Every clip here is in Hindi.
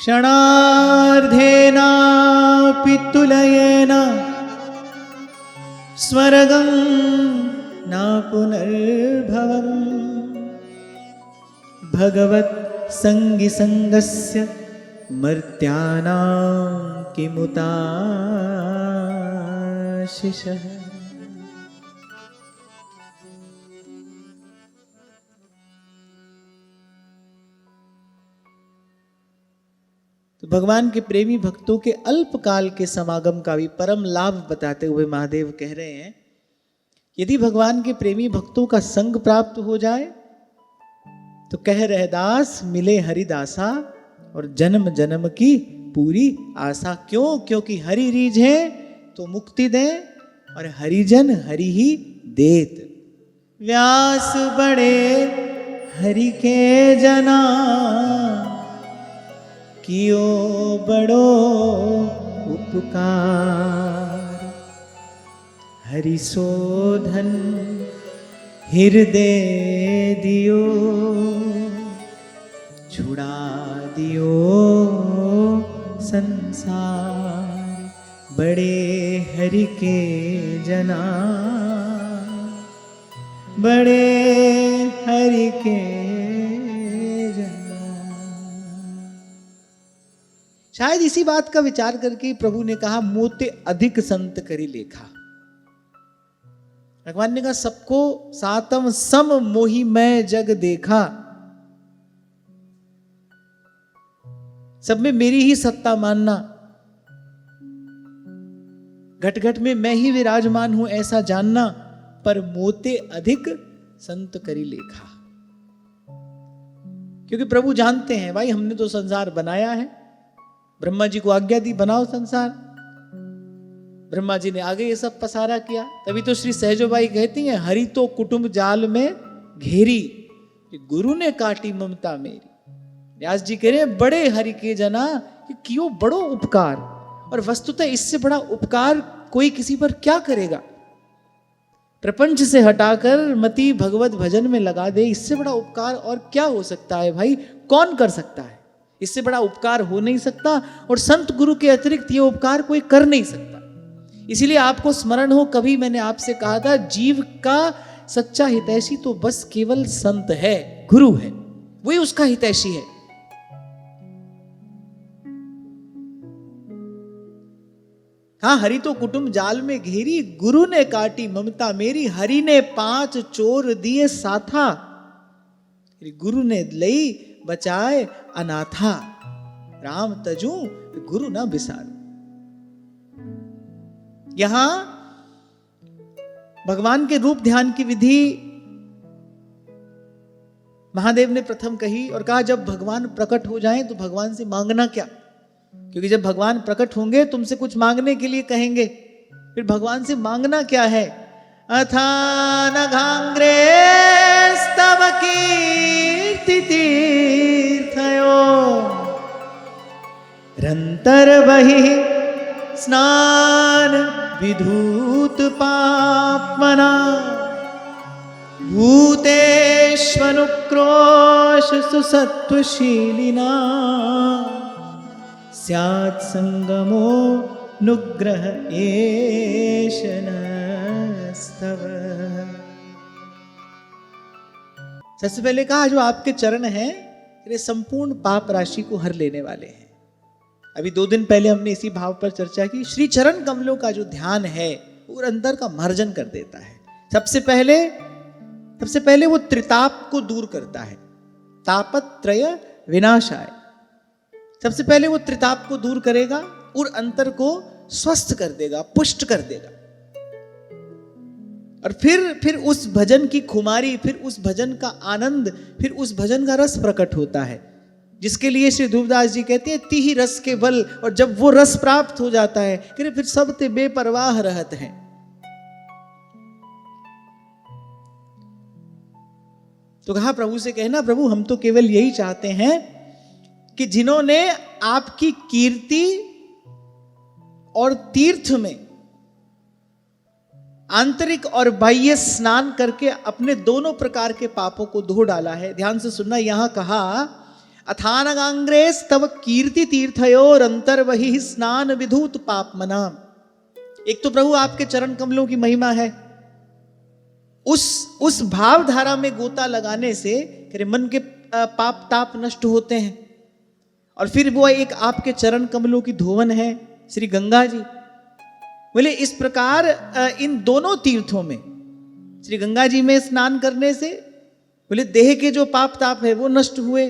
क्षणार्धेनापि तुलयेन स्वर्गं न पुनर्भवम् भगवत् संगिसंगस्य मर्त्यानां किमुताशिषः। तो भगवान के प्रेमी भक्तों के अल्पकाल के समागम का भी परम लाभ बताते हुए महादेव कह रहे हैं, यदि भगवान के प्रेमी भक्तों का संग प्राप्त हो जाए तो कह रहे दास मिले हरिदासा और जन्म जन्म की पूरी आशा। क्यों? क्योंकि हरि रीझे तो मुक्ति दे और हरिजन हरि ही देत। व्यास बड़े हरि के जना कियो बड़ो उपकार। हरि शोधन हृदय दियो छुड़ा दियो संसार। बड़े हरि के जना बड़े हरि के जना। शायद इसी बात का विचार करके प्रभु ने कहा मोते अधिक संत करी लेखा। भगवान ने कहा सबको सातम सम मोहि मैं जग देखा। सब में मेरी ही सत्ता मानना, घट घट में मैं ही विराजमान हूं ऐसा जानना, पर मोते अधिक संत करी लेखा। क्योंकि प्रभु जानते हैं भाई हमने तो संसार बनाया है, ब्रह्मा जी को आज्ञा दी बनाओ संसार, ब्रह्मा जी ने आगे ये सब पसारा किया। तभी तो श्री सहजोबाई कहती हैं हरि तो कुटुंब जाल में घेरी, गुरु ने काटी ममता मेरी। व्यास जी कह रहे हैं बड़े हरि के जना कि क्यों बड़ो उपकार। और वस्तुतः इससे बड़ा उपकार कोई किसी पर क्या करेगा? प्रपंच से हटाकर मति भगवत भजन में लगा दे, इससे बड़ा उपकार और क्या हो सकता है भाई? कौन कर सकता है? इससे बड़ा उपकार हो नहीं सकता और संत गुरु के अतिरिक्त ये उपकार कोई कर नहीं सकता। इसीलिए आपको स्मरण हो कभी मैंने आपसे कहा था जीव का सच्चा हितैषी तो बस केवल संत है, गुरु है, वही उसका हितैषी है। हाँ हरि तो कुटुंब जाल में घेरी, गुरु ने काटी ममता मेरी। हरि ने 5 चोर दिए साथा, गुरु ने लई बचाए अनाथा। राम तजू गुरु ना बिसारू। यहां भगवान के रूप ध्यान की विधि महादेव ने प्रथम कही और कहा जब भगवान प्रकट हो जाएं तो भगवान से मांगना क्या? क्योंकि जब भगवान प्रकट होंगे तुमसे कुछ मांगने के लिए कहेंगे, फिर भगवान से मांगना क्या है? अथान घांग्रे स्तव कीर्ति तीर्थयो रंतर बहि स्नान विधूत पापमना भूतेष्वनुक्रोश सुसत्वशीलिना स्यात् संगमो नुग्रह एष नस्तव। सबसे पहले कहा जो आपके चरण हैं ये संपूर्ण पाप राशि को हर लेने वाले हैं। अभी 2 दिन पहले हमने इसी भाव पर चर्चा की। श्री चरण कमलों का जो ध्यान है वो अंदर का मार्जन कर देता है। सबसे पहले वो त्रिताप को दूर करता है, तापत्रय विनाशाय। सबसे पहले वो त्रिताप को दूर करेगा और अंतर को स्वस्थ कर देगा, पुष्ट कर देगा। और फिर उस भजन की खुमारी, फिर उस भजन का आनंद, फिर उस भजन का रस प्रकट होता है, जिसके लिए श्री ध्रुवदास जी कहते हैं तिहि रस के बल। और जब वो रस प्राप्त हो जाता है फिर सब ते बेपरवाह रहत हैं। तो कहा प्रभु से कहना प्रभु हम तो केवल यही चाहते हैं कि जिन्होंने आपकी कीर्ति और तीर्थ में आंतरिक और बाह्य स्नान करके अपने दोनों प्रकार के पापों को धो डाला है। ध्यान से सुनना, यहां कहा अथानगांग्रेस तव कीर्ति तीर्थयोर अंतर वही स्नान विधूत पाप मनाम। एक तो प्रभु आपके चरण कमलों की महिमा है, उस भावधारा में गोता लगाने से मन के पाप ताप नष्ट होते हैं। और फिर वो एक आपके चरण कमलों की धोवन है श्री गंगा जी। बोले इस प्रकार इन दोनों तीर्थों में, श्री गंगा जी में स्नान करने से बोले देह के जो पाप ताप है वो नष्ट हुए,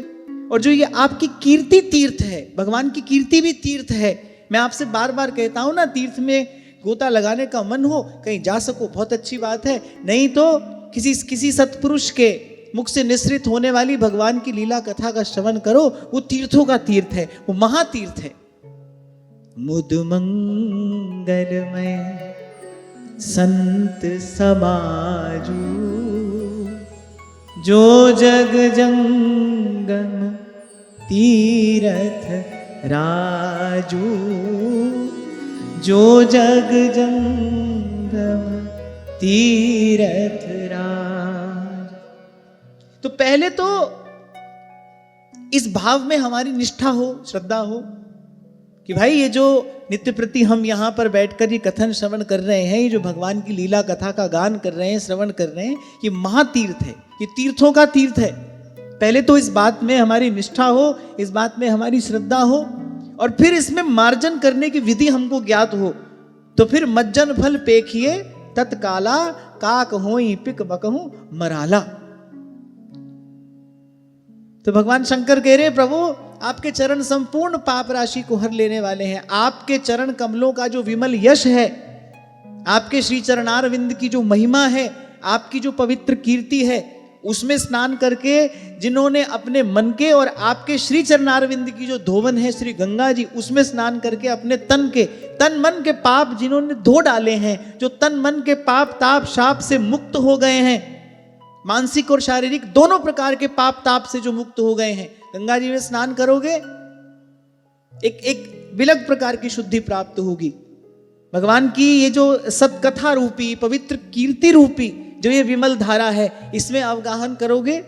और जो ये आपकी कीर्ति तीर्थ है, भगवान की कीर्ति भी तीर्थ है। मैं आपसे बार बार कहता हूं ना, तीर्थ में गोता लगाने का मन हो, कहीं जा सको बहुत अच्छी बात है, नहीं तो किसी सत्पुरुष के मुख से निसृत होने वाली भगवान की लीला कथा का श्रवण करो। वो तीर्थों का तीर्थ है, वो महातीर्थ है। मुद मंगलमय संत समाजू, जो जग जंगम तीरथ राजू, जो जग जंगम तीरथ राज। तो पहले तो इस भाव में हमारी निष्ठा हो, श्रद्धा हो कि भाई ये जो नित्य प्रति हम यहाँ पर बैठकर ये कथन श्रवण कर रहे हैं, ये जो भगवान की लीला कथा का गान कर रहे हैं, श्रवण कर रहे हैं, ये महातीर्थ है, ये तीर्थों का तीर्थ है। पहले तो इस बात में हमारी निष्ठा हो, इस बात में हमारी श्रद्धा हो, और फिर इसमें मार्जन करने की विधि हमको ज्ञात हो। तो फिर मज्जन फल पेखिए तत्काला, काक होई पिक बकहूं मराला। तो भगवान शंकर कह रहे हैं, प्रभु आपके चरण संपूर्ण पाप राशि को हर लेने वाले हैं। आपके चरण कमलों का जो विमल यश है, आपके श्री चरणारविंद की जो महिमा है, आपकी जो पवित्र कीर्ति है, उसमें स्नान करके जिन्होंने अपने मन के और आपके श्री चरणारविंद की जो धोवन है श्री गंगा जी, उसमें स्नान करके अपने तन मन के पाप जिन्होंने धो डाले हैं, जो तन मन के पाप ताप शाप से मुक्त हो गए हैं, मानसिक और शारीरिक दोनों प्रकार के पाप ताप से जो मुक्त हो गए हैं, गंगा जी में स्नान करोगे एक विलग प्रकार की शुद्धि प्राप्त होगी। भगवान की ये जो सत्कथा रूपी पवित्र कीर्ति रूपी जो ये विमल धारा है, इसमें अवगाहन करोगे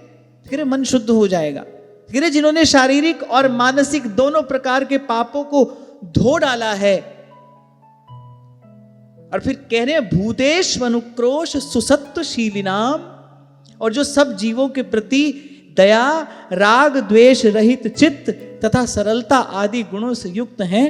फिर मन शुद्ध हो जाएगा। फिर जिन्होंने शारीरिक और मानसिक दोनों प्रकार के पापों को धो डाला है, और फिर कह रहे हैं भूतेश अनुक्रोश सुसत्वशीली नाम, और जो सब जीवों के प्रति दया राग द्वेष रहित चित्त तथा सरलता आदि गुणों से युक्त हैं,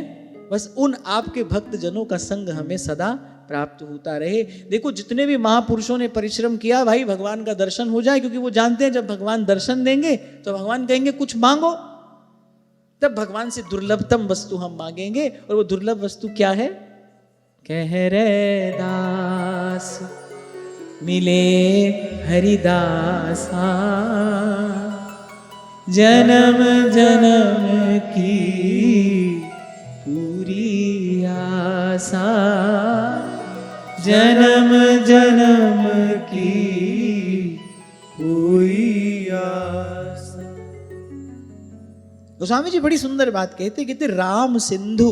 बस उन आपके भक्त जनों का संग हमें सदा प्राप्त होता रहे। देखो जितने भी महापुरुषों ने परिश्रम किया भाई, भगवान का दर्शन हो जाए, क्योंकि वो जानते हैं जब भगवान दर्शन देंगे तो भगवान कहेंगे कुछ मांगो, तब भगवान से दुर्लभतम वस्तु हम मांगेंगे। और वो दुर्लभ वस्तु क्या है? कह रे दास मिले हरिदासा, जन्म जन्म की पूरी आशा, जन्म जन्म की कोई आशा। गोस्वामी जी बड़ी सुंदर बात कहते राम सिंधु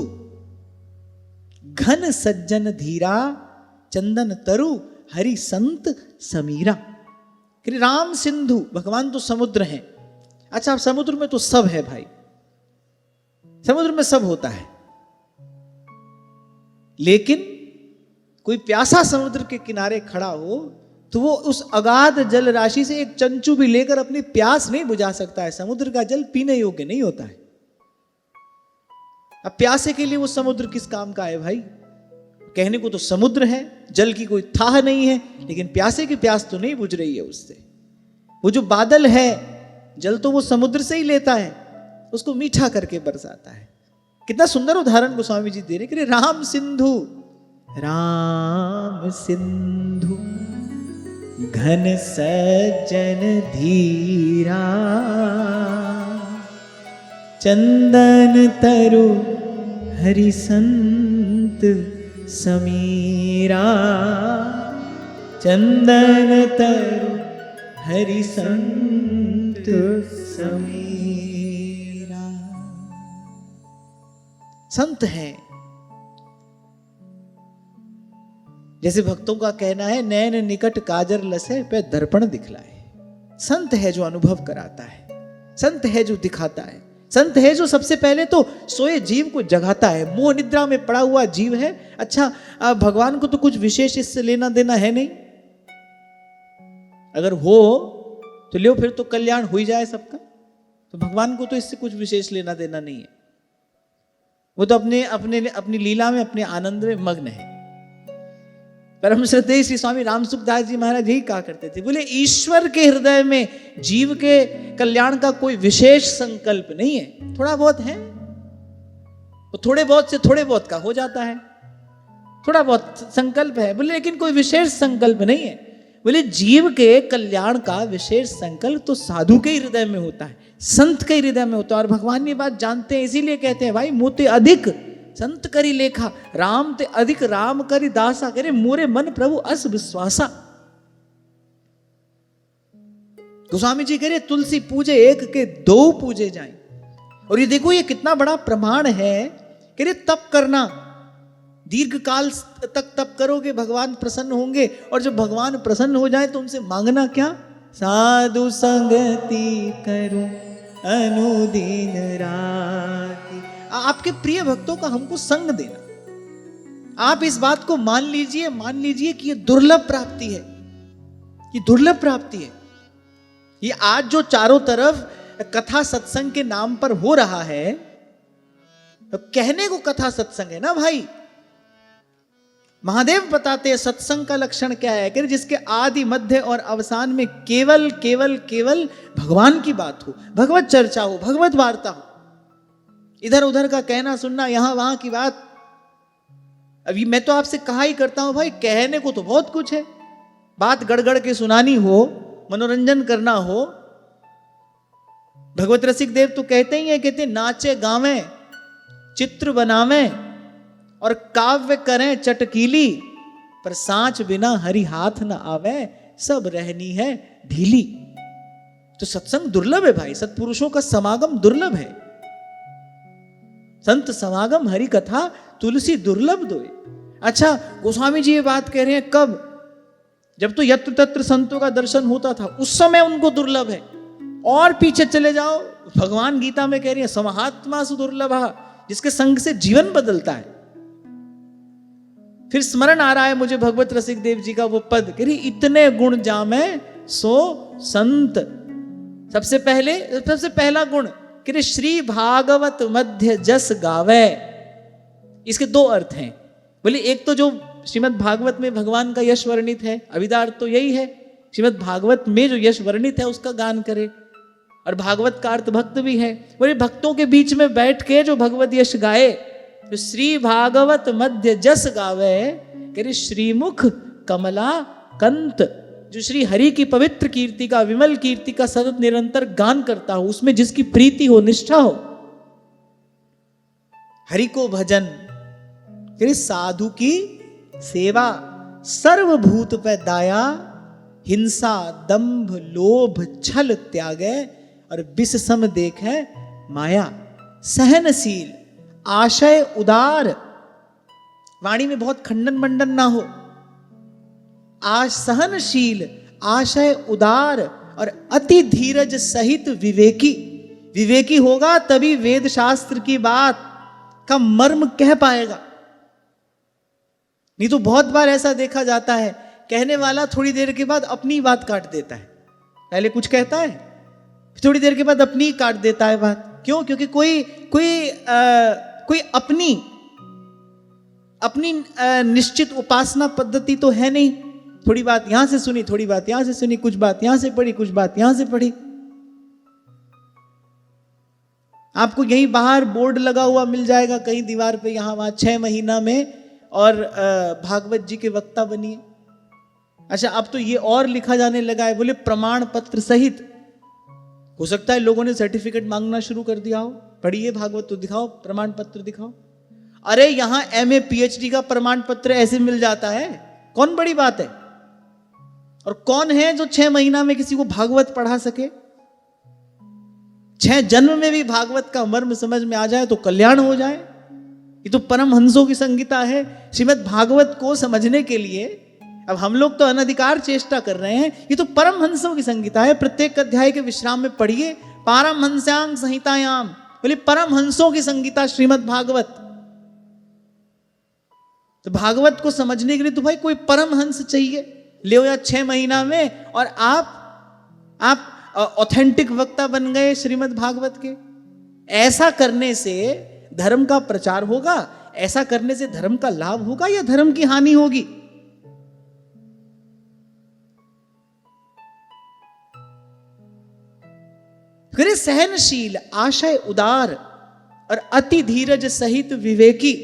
घन सज्जन धीरा, चंदन तरु हरि संत समीरा। राम सिंधु, भगवान तो समुद्र हैं। अच्छा, समुद्र में तो सब है भाई, समुद्र में सब होता है, लेकिन कोई प्यासा समुद्र के किनारे खड़ा हो तो वो उस अगाध जल राशि से एक चंचू भी लेकर अपनी प्यास नहीं बुझा सकता है। समुद्र का जल पीने योग्य नहीं होता है। अब प्यासे के लिए वो समुद्र किस काम का है भाई? कहने को तो समुद्र है, जल की कोई थाह नहीं है, लेकिन प्यासे की प्यास तो नहीं बुझ रही है उससे। वो जो बादल है, जल तो वो समुद्र से ही लेता है, उसको मीठा करके बरसाता है। कितना सुंदर उदाहरण गोस्वामी जी दे रहे कि राम सिंधु, राम सिंधु घन सज्जन धीरा, चंदन तरु हरि संत समीरा, चंदन तरु हरि संत समीरा। संत है, जैसे भक्तों का कहना है नैन निकट काजर लसे पे दर्पण दिखलाए। संत है जो अनुभव कराता है, संत है जो दिखाता है, संत है जो सबसे पहले तो सोए जीव को जगाता है। मोह निद्रा में पड़ा हुआ जीव है, अच्छा भगवान को तो कुछ विशेष इससे लेना देना है नहीं, अगर हो तो लो, फिर तो कल्याण हो ही जाए सबका। तो भगवान को तो इससे कुछ विशेष लेना देना नहीं है, वो तो अपनी लीला में, अपने आनंद में मग्न है। परम श्रद्धेय श्री स्वामी रामसुखदास जी महाराज यही कहा करते थे, बोले ईश्वर के हृदय में जीव के कल्याण का कोई विशेष संकल्प नहीं है, थोड़ा बहुत है, वो थोड़े बहुत से थोड़े बहुत का हो जाता है, थोड़ा बहुत संकल्प है, बोले लेकिन कोई विशेष संकल्प नहीं है। बोले जीव के कल्याण का विशेष संकल्प तो साधु के हृदय में होता है, संत के हृदय में होता है। और भगवान ये बात जानते हैं, इसीलिए कहते हैं भाई मोते अधिक संत करी लेखा, राम ते अधिक राम करी दासा, करे मोरे मन प्रभु अस विश्वासा। गोस्वामी जी कह रहे तुलसी पूजे एक के दो पूजे जाएं। और ये देखो ये कितना बड़ा प्रमाण है, कह रहे तप करना, दीर्घ काल तक तप करोगे भगवान प्रसन्न होंगे, और जब भगवान प्रसन्न हो जाए तो उनसे मांगना क्या, साधु संगति करो अनुदिन राति। आपके प्रिय भक्तों का हमको संग देना। आप इस बात को मान लीजिए कि ये दुर्लभ प्राप्ति है, ये दुर्लभ प्राप्ति है। ये आज जो चारों तरफ कथा सत्संग के नाम पर हो रहा है, तो कहने को कथा सत्संग है ना भाई, महादेव बताते हैं सत्संग का लक्षण क्या है, कि जिसके आदि मध्य और अवसान में केवल केवल केवल भगवान की बात हो, भगवत चर्चा हो, भगवत वार्ता हो, इधर उधर का कहना सुनना, यहां वहां की बात। अभी मैं तो आपसे कहा ही करता हूं भाई, कहने को तो बहुत कुछ है, बात गड़गड़ के सुनानी हो, मनोरंजन करना हो। भगवत रसिक देव तो कहते ही है, कहते नाचे गावे चित्र बनावे और काव्य करें चटकीली, पर सांच बिना हरि हाथ न आवे, सब रहनी है ढीली। तो सत्संग दुर्लभ है भाई, सत्पुरुषों का समागम दुर्लभ है, संत समागम हरि कथा तुलसी दुर्लभ दोए। अच्छा गोस्वामी जी ये बात कह रहे हैं कब, जब तो यत्र तत्र संतों का दर्शन होता था उस समय उनको दुर्लभ है। और पीछे चले जाओ, भगवान गीता में कह रही है समहात्मा सु दुर्लभा, जिसके संग से जीवन बदलता है। फिर स्मरण आ रहा है मुझे भगवत रसिक देव जी का वो पद, कह रही इतने गुण जामे सो संत। सबसे पहला गुण कि श्री भागवत मध्य जस गावे। इसके दो अर्थ हैं, बोले एक तो जो श्रीमद् भागवत में भगवान का यश वर्णित है, अभिदार तो यही है, श्रीमद् भागवत में जो यश वर्णित है उसका गान करे, और भागवत का अर्थ भक्त भी है। बोले भक्तों के बीच में बैठ के जो भगवत यश गाए, तो श्री भागवत मध्य जस गावे, कह श्रीमुख कमला कंत, जो श्री हरि की पवित्र कीर्ति का, विमल कीर्ति का सतत निरंतर गान करता हो, उसमें जिसकी प्रीति हो, निष्ठा हो, हरि को भजन, कह साधु की सेवा, सर्वभूत पे दाया, हिंसा दंभ लोभ छल त्यागे, और बिस सम देखे माया, सहनशील आशय उदार, वाणी में बहुत खंडन मंडन ना हो, सहनशील आशय उदार, और अति धीरज सहित विवेकी। विवेकी होगा तभी वेद शास्त्र की बात का मर्म कह पाएगा, नहीं तो बहुत बार ऐसा देखा जाता है, कहने वाला थोड़ी देर के बाद अपनी बात काट देता है, पहले कुछ कहता है थोड़ी देर के बाद अपनी काट देता है बात। क्यों? क्योंकि कोई अपनी निश्चित उपासना पद्धति तो है नहीं, थोड़ी बात यहां से सुनी, थोड़ी बात यहां से सुनी, कुछ बात यहां से पढ़ी, कुछ बात यहां से पढ़ी। आपको यहीं बाहर बोर्ड लगा हुआ मिल जाएगा कहीं दीवार पे, यहां वहां 6 महीना में और भागवत जी के वक्ता बनिए। अच्छा अब तो ये और लिखा जाने लगा है, बोले प्रमाण पत्र सहित। हो सकता है लोगों ने सर्टिफिकेट मांगना शुरू कर दिया हो, पढ़िए भागवत तो दिखाओ, प्रमाण पत्र दिखाओ। अरे यहां MA PhD का प्रमाण पत्र ऐसे मिल जाता है, कौन बड़ी बात है? और कौन है जो 6 महीना में किसी को भागवत पढ़ा सके? 6 जन्म में भी भागवत का मर्म समझ में आ जाए तो कल्याण हो जाए। ये तो परम हंसों की संगीता है। श्रीमद् भागवत को समझने के लिए अब हम लोग तो अनधिकार चेष्टा कर रहे हैं, ये तो परम हंसों की संगीता है। प्रत्येक अध्याय के विश्राम में पढ़िए, पारमहंस्यां संहितायाम, बोले परमहंसों की संगीता श्रीमद् भागवत। तो भागवत को समझने के लिए तो भाई कोई परमहंस चाहिए, ले या 6 महीना में, और आप ऑथेंटिक वक्ता बन गए श्रीमद् भागवत के। ऐसा करने से धर्म का प्रचार होगा, ऐसा करने से धर्म का लाभ होगा या धर्म की हानि होगी? फिर सहनशील, आशय उदार और अति धीरज सहित विवेकी।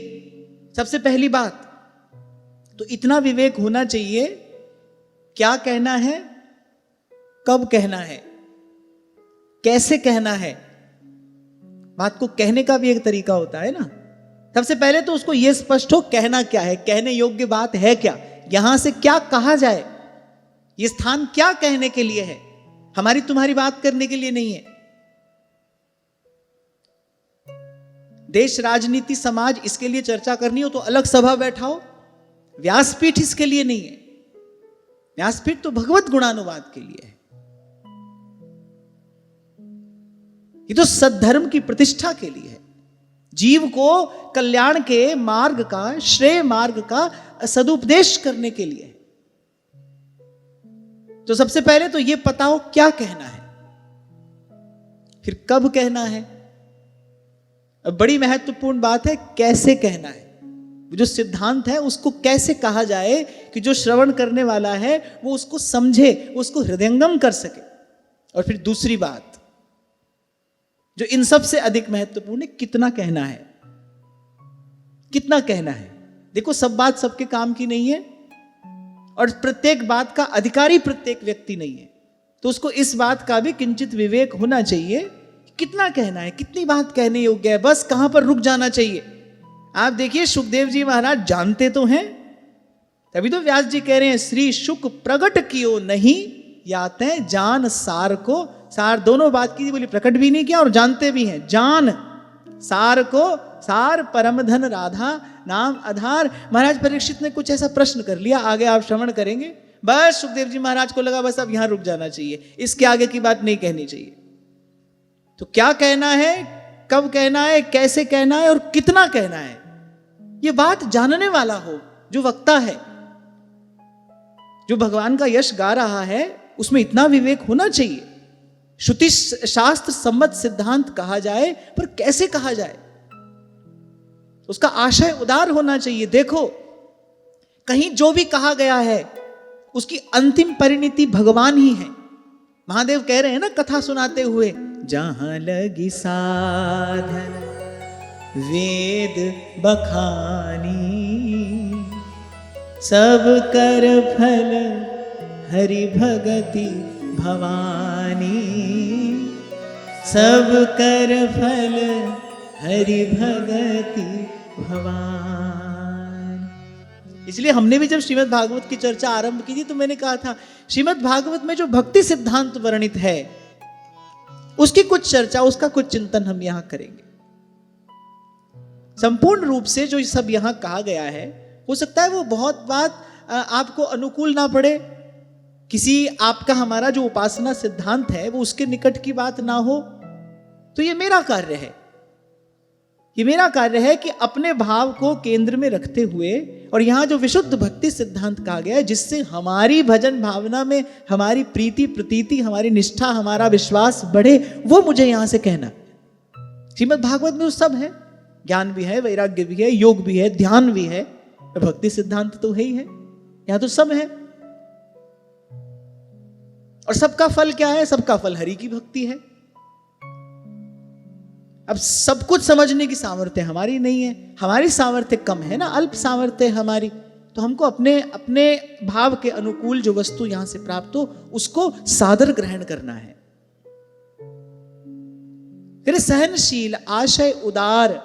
सबसे पहली बात तो इतना विवेक होना चाहिए, क्या कहना है, कब कहना है, कैसे कहना है। बात को कहने का भी एक तरीका होता है ना। सबसे पहले तो उसको यह स्पष्ट हो कहना क्या है, कहने योग्य बात है क्या, यहां से क्या कहा जाए, यह स्थान क्या कहने के लिए है, हमारी तुम्हारी बात करने के लिए नहीं है। देश, राजनीति, समाज, इसके लिए चर्चा करनी हो तो अलग सभा बैठाओ, व्यासपीठ इसके लिए नहीं है। व्यासपीठ तो भगवत गुणानुवाद के लिए है। ये तो सद्धर्म की प्रतिष्ठा के लिए है, जीव को कल्याण के मार्ग का, श्रेय मार्ग का सदुपदेश करने के लिए है। तो सबसे पहले तो ये पता हो क्या कहना है, फिर कब कहना है। बड़ी महत्वपूर्ण बात है कैसे कहना है। जो सिद्धांत है उसको कैसे कहा जाए कि जो श्रवण करने वाला है वो उसको समझे, उसको हृदयंगम कर सके। और फिर दूसरी बात जो इन सब से अधिक महत्वपूर्ण है, कितना कहना है। कितना कहना है, देखो सब बात सबके काम की नहीं है और प्रत्येक बात का अधिकारी प्रत्येक व्यक्ति नहीं है, तो उसको इस बात का भी किंचित विवेक होना चाहिए। कितना कहना है, कितनी बात कहने योग्य है, बस कहां पर रुक जाना चाहिए। आप देखिए सुखदेव जी महाराज जानते तो हैं, तभी तो व्यास जी कह रहे हैं श्री शुक प्रकट कियो नहीं याते जान सार को। सार दोनों बात की, बोली प्रकट भी नहीं किया और जानते भी हैं। जान सार को, सार परम धन राधा नाम आधार। महाराज परीक्षित ने कुछ ऐसा प्रश्न कर लिया, आगे आप श्रवण करेंगे। बस सुखदेव जी महाराज को लगा बस अब यहां रुक जाना चाहिए, इसके आगे की बात नहीं कहनी चाहिए। तो क्या कहना है, कब कहना है, कैसे कहना है और कितना कहना है, ये बात जानने वाला हो जो वक्ता है, जो भगवान का यश गा रहा है, उसमें इतना विवेक होना चाहिए। श्रुति शास्त्र सम्मत सिद्धांत कहा जाए, पर कैसे कहा जाए, उसका आशय उदार होना चाहिए। देखो कहीं जो भी कहा गया है उसकी अंतिम परिणति भगवान ही है। महादेव कह रहे हैं ना कथा सुनाते हुए, जहां लगी साधन वेद बखानी, सब कर फल हरि भगति भवानी, सब कर फल हरि भगति भवानी। इसलिए हमने भी जब श्रीमद् भागवत की चर्चा आरंभ की थी तो मैंने कहा था श्रीमद् भागवत में जो भक्ति सिद्धांत वर्णित है उसकी कुछ चर्चा, उसका कुछ चिंतन हम यहां करेंगे। संपूर्ण रूप से जो सब यहां कहा गया है, हो सकता है वो बहुत बात आपको अनुकूल ना पड़े, किसी आपका हमारा जो उपासना सिद्धांत है वो उसके निकट की बात ना हो, तो ये मेरा कार्य है। ये मेरा कार्य है कि अपने भाव को केंद्र में रखते हुए, और यहां जो विशुद्ध भक्ति सिद्धांत कहा गया है जिससे हमारी भजन भावना में हमारी प्रीति प्रतीति, हमारी निष्ठा, हमारा विश्वास बढ़े, वो मुझे यहां से कहना। श्रीमद् भागवत में वो सब है, ज्ञान भी है, वैराग्य भी है, योग भी है, ध्यान भी है, भक्ति सिद्धांत तो है ही है, यहां तो सब है। और सबका फल क्या है, सबका फल हरि की भक्ति है। अब सब कुछ समझने की सामर्थ्य हमारी नहीं है, हमारी सामर्थ्य कम है ना, अल्प सामर्थ्य हमारी, तो हमको अपने अपने भाव के अनुकूल जो वस्तु यहां से प्राप्त हो उसको सादर ग्रहण करना है। फिर सहनशील, आशय उदार।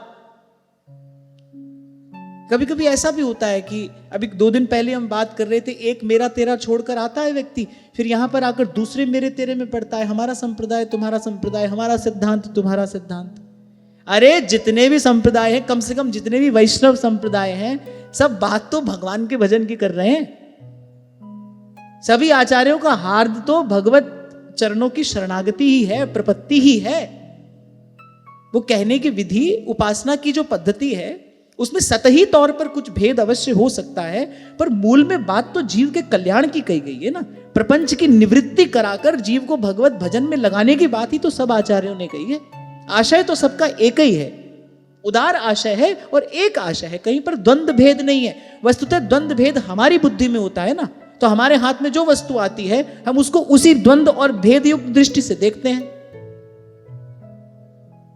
कभी कभी ऐसा भी होता है कि अभी 2 दिन पहले हम बात कर रहे थे, एक मेरा तेरा छोड़कर आता है व्यक्ति, फिर यहां पर आकर दूसरे मेरे तेरे में पड़ता है, हमारा संप्रदाय तुम्हारा संप्रदाय, हमारा सिद्धांत तुम्हारा सिद्धांत। अरे जितने भी संप्रदाय हैं, कम से कम जितने भी वैष्णव संप्रदाय हैं, सब बात तो भगवान के भजन की कर रहे हैं। सभी आचार्यों का हार्द तो भगवत चरणों की शरणागति ही है, प्रपत्ति ही है। वो कहने की विधि, उपासना की जो पद्धति है, उसमें सतही तौर पर कुछ भेद अवश्य हो सकता है, पर मूल में बात तो जीव के कल्याण की कही गई है ना। प्रपंच की निवृत्ति कराकर जीव को भगवत भजन में लगाने की बात ही तो सब आचार्यों ने कही है। आशय तो सबका एक ही है, उदार आशय है और एक आशय है, कहीं पर द्वंद्व भेद नहीं है। वस्तुतः द्वंद्व भेद हमारी बुद्धि में होता है ना, तो हमारे हाथ में जो वस्तु आती है हम उसको उसी द्वंद्व और भेद युक्त दृष्टि से देखते हैं।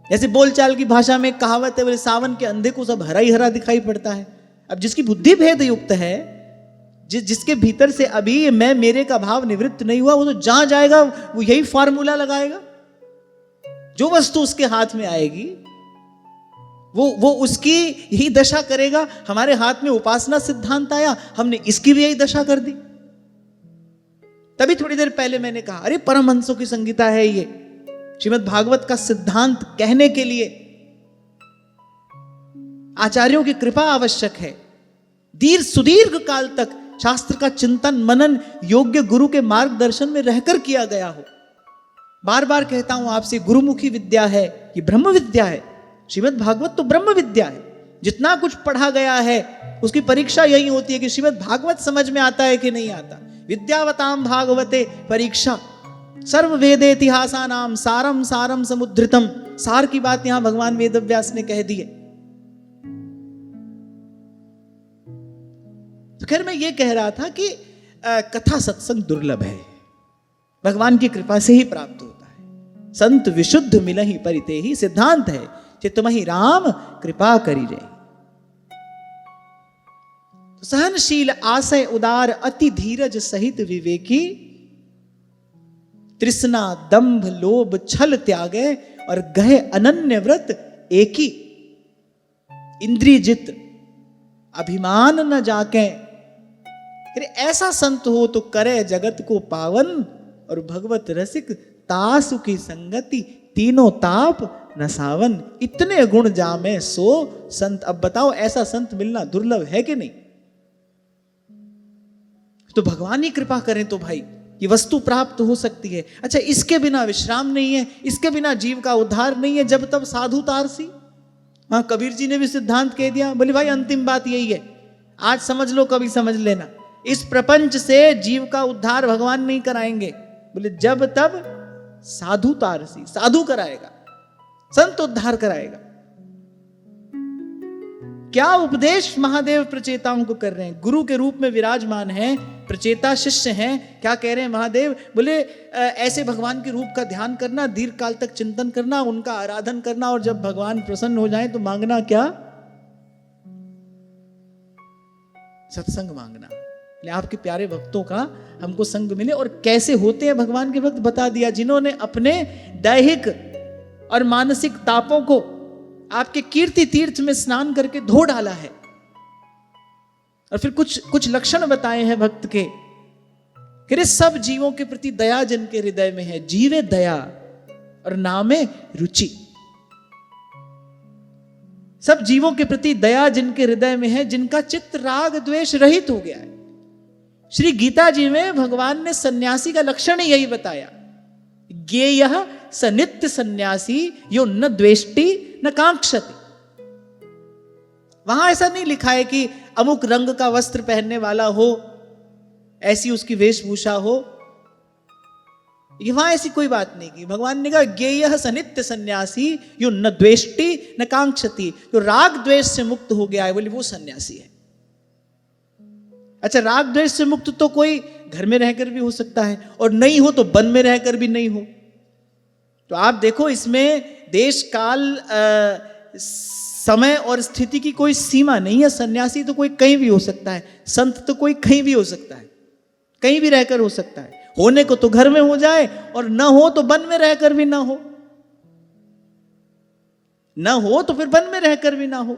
जैसे बोलचाल की भाषा में कहावत है, बोले सावन के अंधे को सब हरा ही हरा दिखाई पड़ता है। अब जिसकी बुद्धि भेद युक्त है, जिसके भीतर से अभी मैं मेरे का भाव निवृत्त नहीं हुआ, वो तो जहां जाएगा वो यही फॉर्मूला लगाएगा। जो वस्तु उसके हाथ में आएगी वो उसकी यही दशा करेगा। हमारे हाथ में उपासना सिद्धांत आया, हमने इसकी भी यही दशा कर दी। तभी थोड़ी देर पहले मैंने कहा, अरे परमहंसों की संगीता है ये, श्रीमद् भागवत का सिद्धांत कहने के लिए आचार्यों की कृपा आवश्यक है। सुदीर्घ काल तक शास्त्र का चिंतन मनन योग्य गुरु के मार्गदर्शन में रहकर किया गया हो। बार बार कहता हूं आपसे, गुरुमुखी विद्या है, ये ब्रह्म विद्या है। श्रीमद् भागवत तो ब्रह्म विद्या है। जितना कुछ पढ़ा गया है उसकी परीक्षा यही होती है कि श्रीमद् भागवत समझ में आता है कि नहीं आता। विद्यावताम भागवते परीक्षा सर्व वेदे इतिहासा नाम सारम सारम समुद्रितम। सार की बात यहां भगवान वेदव्यास ने कह दी है। तो खैर मैं ये कह रहा था कि कथा सत्संग दुर्लभ है, भगवान की कृपा से ही प्राप्त होता है। संत विशुद्ध मिलहि परिते ही सिद्धांत है, चित्तमहि राम कृपा करी जय। तो सहनशील आशय उदार अति धीरज सहित विवेकी, तृष्णा दंभ लोभ छल त्यागे और गहे अनन्य व्रत एकी। इंद्रिय जित अभिमान न जाके, ऐसा संत हो तो करे जगत को पावन और भगवत रसिक तासु की संगति तीनों ताप नसावन। इतने गुण जामे सो संत। अब बताओ ऐसा संत मिलना दुर्लभ है कि नहीं? तो भगवान ही कृपा करें तो भाई ये वस्तु प्राप्त हो सकती है। अच्छा, इसके बिना विश्राम नहीं है, इसके बिना जीव का उद्धार नहीं है। जब तब साधु तारसी। हाँ, कबीर जी ने भी सिद्धांत कह दिया, बोले भाई अंतिम बात यही है, आज समझ लो कभी समझ लेना, इस प्रपंच से जीव का उद्धार भगवान नहीं कराएंगे। बोले जब तब साधु तारसी, साधु कराएगा, संत उद्धार कराएगा। क्या उपदेश महादेव प्रचेताओं को कर रहे हैं, गुरु के रूप में विराजमान हैं, प्रचेता शिष्य हैं। क्या कह रहे हैं महादेव? बोले ऐसे भगवान के रूप का ध्यान करना, दीर्घ काल तक चिंतन करना, उनका आराधन करना, और जब भगवान प्रसन्न हो जाए तो मांगना क्या? सत्संग मांगना। आपके प्यारे भक्तों का हमको संग मिले। और कैसे होते हैं भगवान के भक्त बता दिया, जिन्होंने अपने दैहिक और मानसिक तापों को आपके कीर्ति तीर्थ में स्नान करके धो डाला है। और फिर कुछ लक्षण बताए हैं भक्त के, कि सब जीवों के प्रति दया जिनके हृदय में है, जीवे दया और नामे रुचि। सब जीवों के प्रति दया जिनके हृदय में है, जिनका चित्त राग द्वेष रहित हो गया है। श्री गीता जी में भगवान ने सन्यासी का लक्षण ही यही बताया, ज्ञेयः स नित्य सन्यासी यो न द्वेष्टि न कांक्षति। वहां ऐसा नहीं लिखा है कि अमुक रंग का वस्त्र पहनने वाला हो, ऐसी उसकी वेशभूषा हो, वहां ऐसी कोई बात नहीं की। भगवान ने कहा ज्ञेयः स नित्य सन्यासी यो न द्वेष्टि न कांक्षति, जो राग द्वेष से मुक्त हो गया है, बोले वो सन्यासी है। अच्छा, राग द्वेष से मुक्त तो कोई घर में रहकर भी हो सकता है, और नहीं हो तो वन में रहकर भी नहीं हो। तो आप देखो, इसमें देश काल समय और स्थिति की कोई सीमा नहीं है। सन्यासी तो कोई कहीं भी हो सकता है, संत तो कोई कहीं भी हो सकता है, कहीं भी रहकर हो सकता है। होने को तो घर में हो जाए, और न हो तो वन में रहकर भी ना हो, न हो तो फिर वन में रहकर भी ना हो।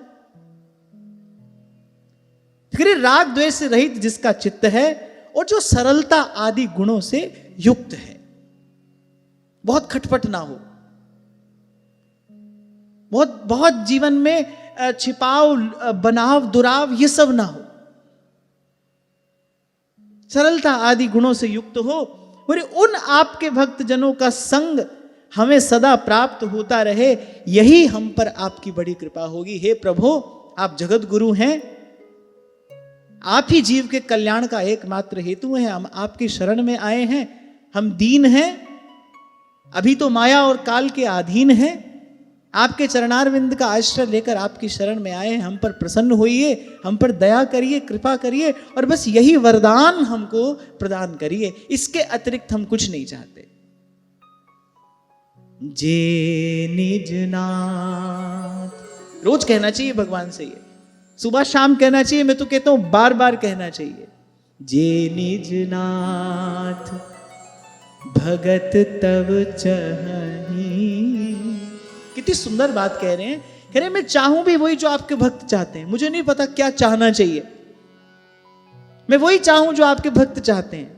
फिर राग द्वेष से रहित जिसका चित्त है, और जो सरलता आदि गुणों से युक्त है, बहुत खटपट ना हो, बहुत जीवन में छिपाव बनाव दुराव ये सब ना हो, सरलता आदि गुणों से युक्त हो, बोले उन आपके भक्त जनों का संग हमें सदा प्राप्त होता रहे, यही हम पर आपकी बड़ी कृपा होगी। हे प्रभु, आप जगत गुरु हैं, आप ही जीव के कल्याण का एकमात्र हेतु हैं। हम आपकी शरण में आए हैं, हम दीन हैं, अभी तो माया और काल के अधीन हैं। आपके चरणारविंद का आश्रय लेकर आपकी शरण में आए हैं, हम पर प्रसन्न होइए, हम पर दया करिए, कृपा करिए, और बस यही वरदान हमको प्रदान करिए। इसके अतिरिक्त हम कुछ नहीं चाहते। जे निज नाथ, रोज कहना चाहिए भगवान से, ये सुबह शाम कहना चाहिए, मैं तो कहता हूं बार बार कहना चाहिए। जे निज नाथ भगत तब चहही। कितनी सुंदर बात कह रहे हैं। कह रहे हैं मैं चाहूं भी वही जो आपके भक्त चाहते हैं। मुझे नहीं पता क्या चाहना चाहिए, मैं वही चाहूं जो आपके भक्त चाहते हैं।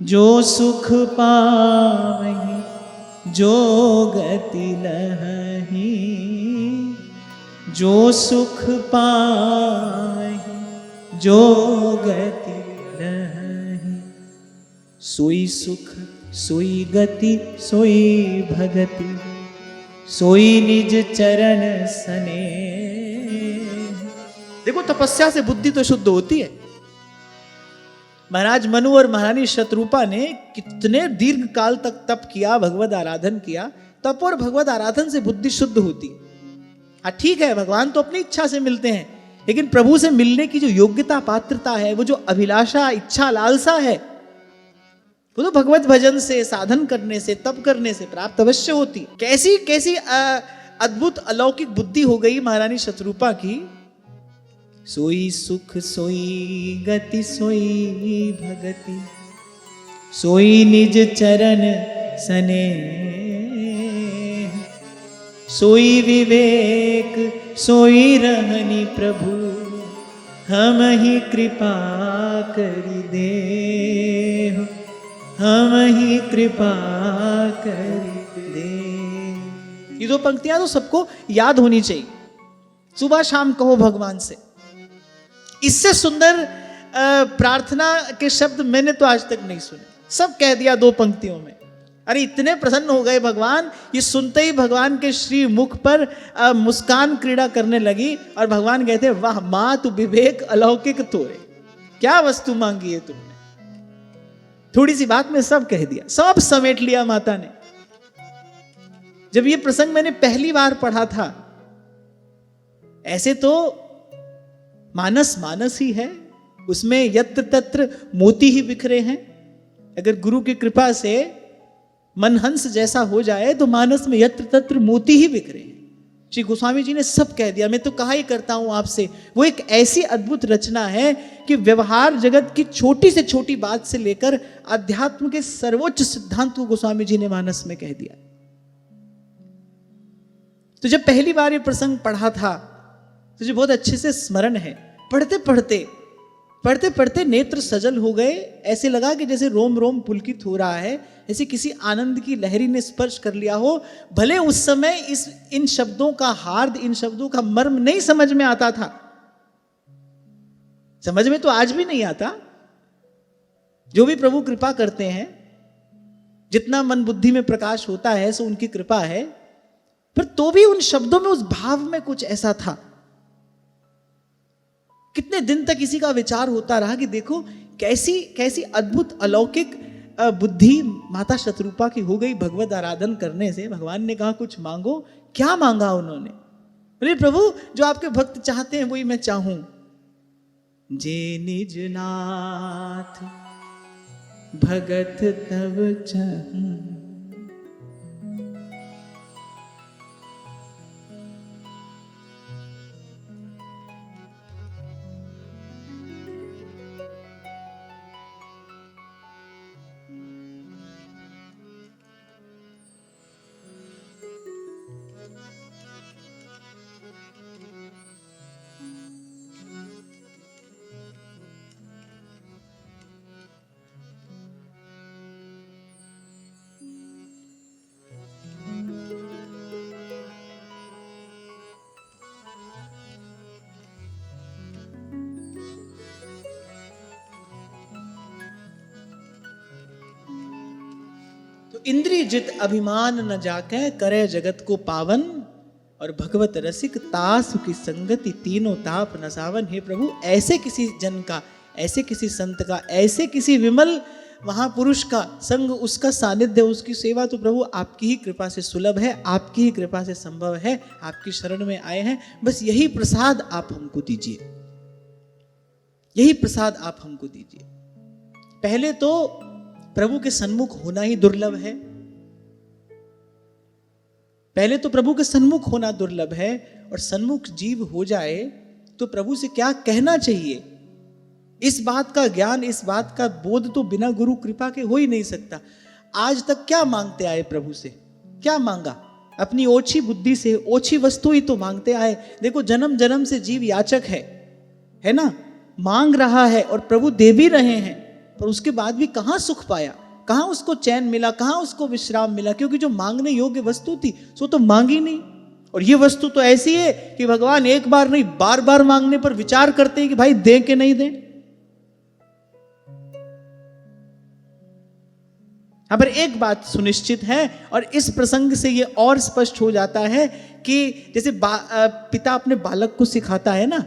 जो सुख पावहि जो गति लहहि, जो सुख पावहि जो गति लहहि, सोई सुख सोई गति सोई भगति, सोई निज चरण सने। देखो तपस्या से बुद्धि तो शुद्ध होती है। महाराज मनु और महारानी शतरूपा ने कितने दीर्घ काल तक तप किया, भगवत आराधन किया। तप और भगवत आराधन से बुद्धि शुद्ध होती है। हाँ ठीक है, भगवान तो अपनी इच्छा से मिलते हैं, लेकिन प्रभु से मिलने की जो योग्यता पात्रता है, वो जो अभिलाषा इच्छा लालसा है, वो तो भगवत भजन से, साधन करने से, तप करने से प्राप्त अवश्य होती। कैसी कैसी अद्भुत अलौकिक बुद्धि हो गई महारानी शतरूपा की। सोई सुख सोई गति सोई भगति, सोई निज चरण सने, सोई विवेक सोई रहनी प्रभु, हम ही कृपा करी दे, हम ही कृपा करी दे। ये दो पंक्तियां तो सबको याद होनी चाहिए। सुबह शाम कहो भगवान से। इससे सुंदर प्रार्थना के शब्द मैंने तो आज तक नहीं सुने। सब कह दिया दो पंक्तियों में। अरे इतने प्रसन्न हो गए भगवान, ये सुनते ही भगवान के श्री मुख पर मुस्कान क्रीड़ा करने लगी, और भगवान कहते वाह माँ तू विवेक अलौकिक तोरे, क्या वस्तु मांगी है तुमने। थोड़ी सी बात में सब कह दिया, सब समेट लिया माता ने। जब ये प्रसंग मैंने पहली बार पढ़ा था, ऐसे तो मानस मानस ही है, उसमें यत्र तत्र मोती ही बिखरे हैं। अगर गुरु की कृपा से मन हंस जैसा हो जाए तो मानस में यत्र तत्र मोती ही बिखरे हैं। श्री गोस्वामी जी ने सब कह दिया। मैं तो कहा ही करता हूं आपसे, वो एक ऐसी अद्भुत रचना है कि व्यवहार जगत की छोटी से छोटी बात से लेकर अध्यात्म के सर्वोच्च सिद्धांत को गोस्वामी जी ने मानस में कह दिया। तो जब पहली बार ये प्रसंग पढ़ा था, तुझे बहुत अच्छे से स्मरण है। पढ़ते पढ़ते नेत्र सजल हो गए। ऐसे लगा कि जैसे रोम रोम पुलकित हो रहा है, जैसे किसी आनंद की लहरी ने स्पर्श कर लिया हो। भले उस समय इन शब्दों का हार्द, इन शब्दों का मर्म नहीं समझ में आता था, समझ में तो आज भी नहीं आता। जो भी प्रभु कृपा करते हैं, जितना मन बुद्धि में प्रकाश होता है सो उनकी कृपा है। पर तो भी उन शब्दों में, उस भाव में कुछ ऐसा था। कितने दिन तक इसी का विचार होता रहा कि देखो कैसी कैसी अद्भुत अलौकिक बुद्धि माता शतरूपा की हो गई भगवत आराधन करने से। भगवान ने कहा कुछ मांगो। क्या मांगा उन्होंने? बोले प्रभु जो आपके भक्त चाहते हैं वही मैं चाहूं। जे निज नाथ भगत तब चाहूं, इंद्रिय जित अभिमान न जाके करे जगत को पावन, और भगवत रसिक तासु की संगति तीनों ताप न सावन। हे प्रभु, ऐसे किसी जन का, ऐसे किसी संत का, ऐसे किसी विमल महापुरुष का संग, उसका सानिध्य, उसकी सेवा तो प्रभु आपकी ही कृपा से सुलभ है, आपकी ही कृपा से संभव है। आपकी शरण में आए हैं, बस यही प्रसाद आप हमको दीजिए, यही प्रसाद आप हमको दीजिए। पहले तो प्रभु के सन्मुख होना ही दुर्लभ है, पहले तो प्रभु के सन्मुख होना दुर्लभ है, और सन्मुख जीव हो जाए तो प्रभु से क्या कहना चाहिए, इस बात का ज्ञान, इस बात का बोध तो बिना गुरु कृपा के हो ही नहीं सकता। आज तक क्या मांगते आए प्रभु से, क्या मांगा? अपनी ओछी बुद्धि से ओछी वस्तु ही तो मांगते आए। देखो, जन्म जन्म से जीव याचक है ना, मांग रहा है और प्रभु दे भी रहे हैं, पर उसके बाद भी कहां सुख पाया, कहां उसको चैन मिला, कहां उसको विश्राम मिला? क्योंकि जो मांगने योग्य वस्तु थी सो तो मांगी नहीं। और ये वस्तु तो ऐसी है कि भगवान एक बार नहीं, बार बार मांगने पर विचार करते हैं कि भाई दें कि नहीं दें। यहां पर एक बात सुनिश्चित है, और इस प्रसंग से ये और स्पष्ट हो जाता है कि जैसे पिता अपने बालक को सिखाता है ना,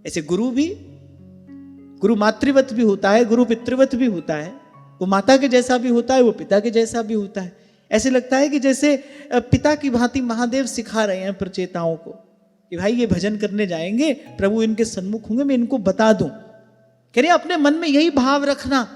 ऐसे गुरु मातृवत भी होता है, गुरु पितृवत भी होता है। वो माता के जैसा भी होता है, वो पिता के जैसा भी होता है। ऐसे लगता है कि जैसे पिता की भांति महादेव सिखा रहे हैं प्रचेताओं को कि भाई ये भजन करने जाएंगे, प्रभु इनके सन्मुख होंगे, मैं इनको बता दूं। कह रहे अपने मन में यही भाव रखना।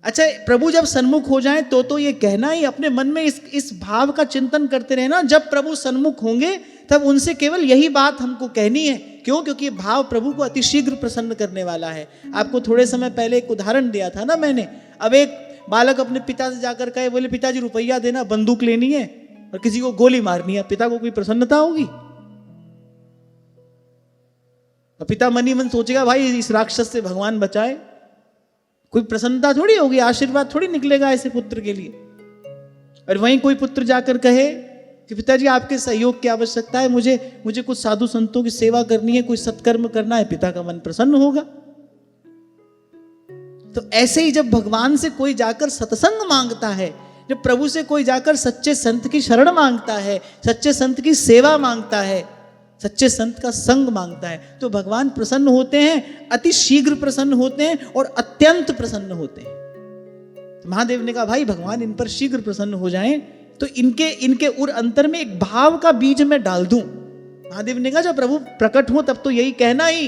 अच्छा, प्रभु जब सन्मुख हो जाएं तो ये कहना ही, अपने मन में इस भाव का चिंतन करते रहना, जब प्रभु सन्मुख होंगे तब उनसे केवल यही बात हमको कहनी है। क्यों? क्योंकि ये भाव प्रभु को अतिशीघ्र प्रसन्न करने वाला है। आपको थोड़े समय पहले एक उदाहरण दिया था ना मैंने। अब एक बालक अपने पिता से जाकर कहे, बोले पिताजी रुपया देना, बंदूक लेनी है और किसी को गोली मारनी है, पिता को कोई प्रसन्नता होगी? और पिता मन ही मन सोचेगा भाई इस राक्षस से भगवान बचाए, कोई प्रसन्नता थोड़ी होगी, आशीर्वाद थोड़ी निकलेगा ऐसे पुत्र के लिए। और वहीं कोई पुत्र जाकर कहे कि पिताजी आपके सहयोग की आवश्यकता है, मुझे कुछ साधु संतों की सेवा करनी है, कोई सत्कर्म करना है, पिता का मन प्रसन्न होगा। तो ऐसे ही जब भगवान से कोई जाकर सत्संग मांगता है, जब प्रभु से कोई जाकर सच्चे संत की शरण मांगता है, सच्चे संत की सेवा मांगता है, सच्चे संत का संग मांगता है, तो भगवान प्रसन्न होते हैं, अति शीघ्र प्रसन्न होते हैं और अत्यंत प्रसन्न होते हैं। तो महादेव ने कहा भाई भगवान इन पर शीघ्र प्रसन्न हो जाएं तो इनके उर अंतर में एक भाव का बीज मैं डाल दूं। महादेव ने कहा जब प्रभु प्रकट हो तब तो यही कहना ही,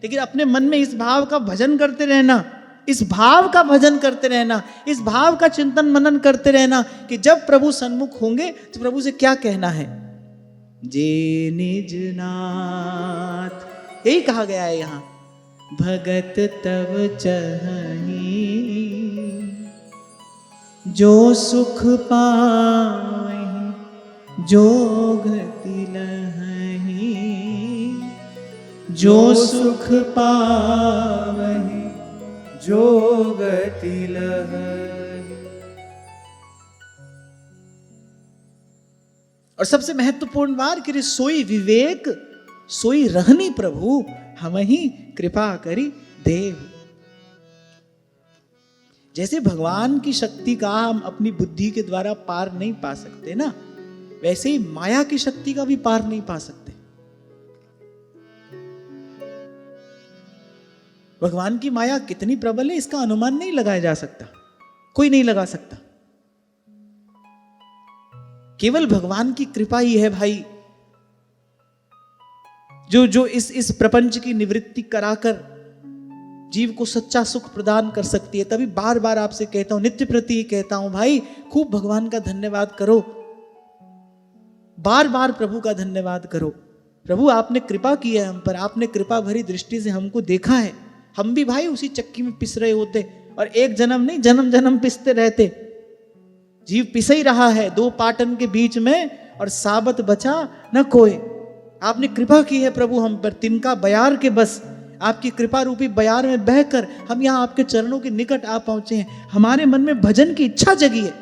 लेकिन अपने मन में इस भाव का भजन करते रहना, इस भाव का भजन करते रहना, इस भाव का चिंतन मनन करते रहना कि जब प्रभु सन्मुख होंगे तो प्रभु से क्या कहना है। जे निज नाथ, यही कहा गया है यहाँ, भगत तव चहनी जो सुख पावहि जो गति लहहि, जो सुख पावहि जो गति लहहि। और सबसे महत्वपूर्ण बात कि सोई विवेक सोई रहनी प्रभु हम ही कृपा करी देव। जैसे भगवान की शक्ति का हम अपनी बुद्धि के द्वारा पार नहीं पा सकते ना, वैसे ही माया की शक्ति का भी पार नहीं पा सकते। भगवान की माया कितनी प्रबल है इसका अनुमान नहीं लगाया जा सकता, कोई नहीं लगा सकता। केवल भगवान की कृपा ही है भाई, जो इस प्रपंच की निवृत्ति कराकर जीव को सच्चा सुख प्रदान कर सकती है। तभी बार बार आपसे कहता हूं, नित्य प्रति कहता हूं भाई खूब भगवान का धन्यवाद करो, बार बार प्रभु का धन्यवाद करो। प्रभु आपने कृपा की है हम पर, आपने कृपा भरी दृष्टि से हमको देखा है। हम भी भाई उसी चक्की में पिस रहे होते और एक जन्म नहीं जन्म जन्म पिसते रहते। जीव पिस ही रहा है दो पाटन के बीच में और साबत बचा न कोई। आपने कृपा की है प्रभु हम पर, तिनका बयार के बस आपकी कृपा रूपी बयार में बहकर हम यहां आपके चरणों के निकट आ पहुंचे हैं। हमारे मन में भजन की इच्छा जगी है।